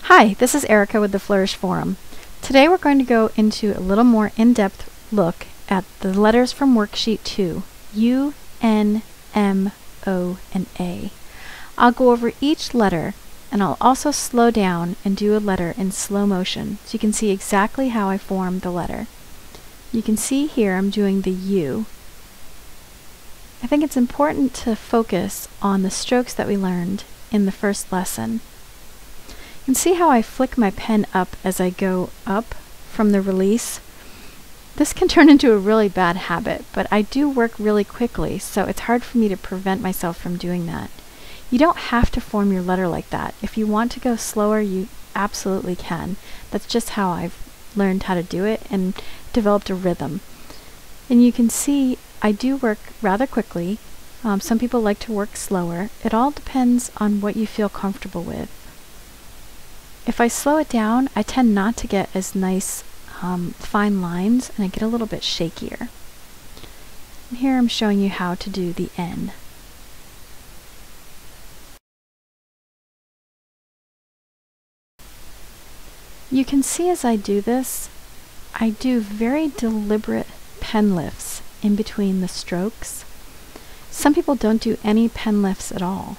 Hi, this is Erica with the Flourish Forum. Today we're going to go into a little more in-depth look at the letters from Worksheet 2, U, N, M, O, and A. I'll go over each letter, and I'll also slow down and do a letter in slow motion so you can see exactly how I formed the letter. You can see here I'm doing the U. I think it's important to focus on the strokes that we learned in the first lesson. You can see how I flick my pen up as I go up from the release. This can turn into a really bad habit, but I do work really quickly, so it's hard for me to prevent myself from doing that. You don't have to form your letter like that. If you want to go slower, you absolutely can. That's just how I've learned how to do it and developed a rhythm. And you can see I do work rather quickly. Some people like to work slower. It all depends on what you feel comfortable with. If I slow it down, I tend not to get as nice fine lines, and I get a little bit shakier. And here I'm showing you how to do the N. You can see as I do this, I do very deliberate pen lifts in between the strokes. Some people don't do any pen lifts at all.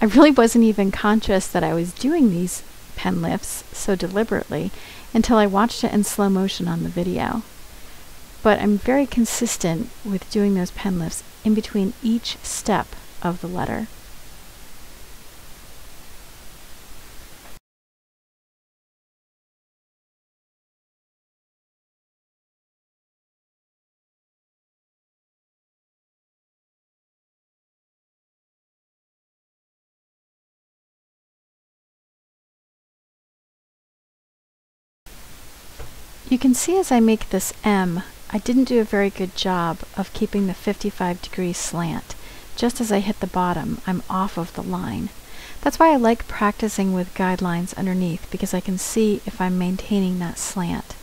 I really wasn't even conscious that I was doing these pen lifts so deliberately until I watched it in slow motion on the video. But I'm very consistent with doing those pen lifts in between each step of the letter. You can see as I make this M, I didn't do a very good job of keeping the 55-degree slant. Just as I hit the bottom, I'm off of the line. That's why I like practicing with guidelines underneath, because I can see if I'm maintaining that slant.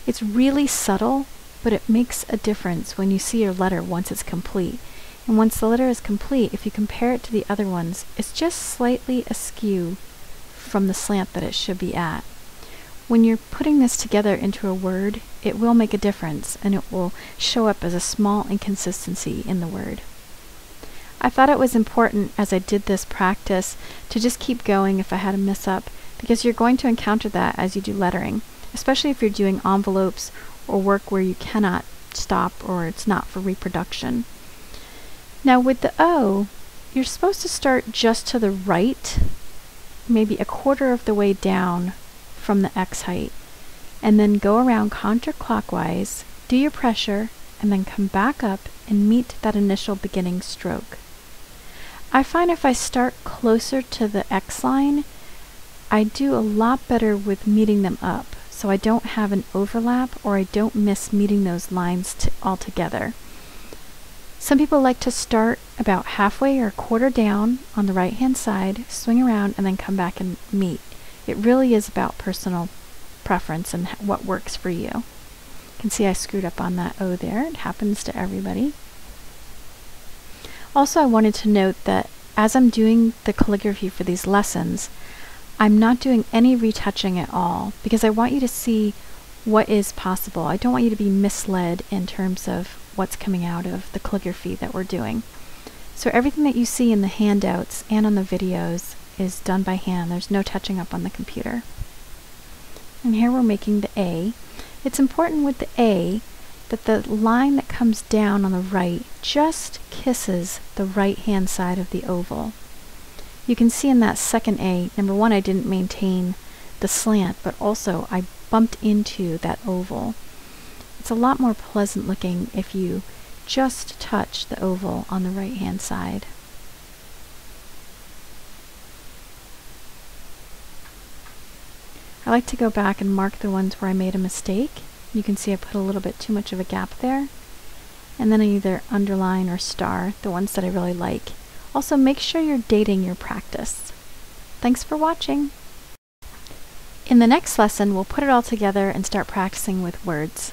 It's really subtle, but it makes a difference when you see your letter once it's complete. And once the letter is complete, if you compare it to the other ones, it's just slightly askew from the slant that it should be at. When you're putting this together into a word, it will make a difference, and it will show up as a small inconsistency in the word. I thought it was important as I did this practice to just keep going if I had a mess up, because you're going to encounter that as you do lettering, especially if you're doing envelopes or work where you cannot stop or it's not for reproduction. Now with the O, you're supposed to start just to the right, maybe a quarter of the way down from the X height, and then go around counterclockwise, do your pressure, and then come back up and meet that initial beginning stroke. I find if I start closer to the X line, I do a lot better with meeting them up, so I don't have an overlap or I don't miss meeting those lines altogether. Some people like to start about halfway or a quarter down on the right hand side, swing around, and then come back and meet. It really is about personal preference and what works for you. You can see I screwed up on that O there. It happens to everybody. Also, I wanted to note that as I'm doing the calligraphy for these lessons, I'm not doing any retouching at all because I want you to see what is possible. I don't want you to be misled in terms of what's coming out of the calligraphy that we're doing. So everything that you see in the handouts and on the videos is done by hand. There's no touching up on the computer. And here we're making the A. It's important with the A that the line that comes down on the right just kisses the right hand side of the oval. You can see in that second A, number one, I didn't maintain the slant, but also I bumped into that oval. It's a lot more pleasant looking if you just touch the oval on the right hand side. I like to go back and mark the ones where I made a mistake. You can see I put a little bit too much of a gap there. And then I either underline or star the ones that I really like. Also, make sure you're dating your practice. Thanks for watching. In the next lesson, we'll put it all together and start practicing with words.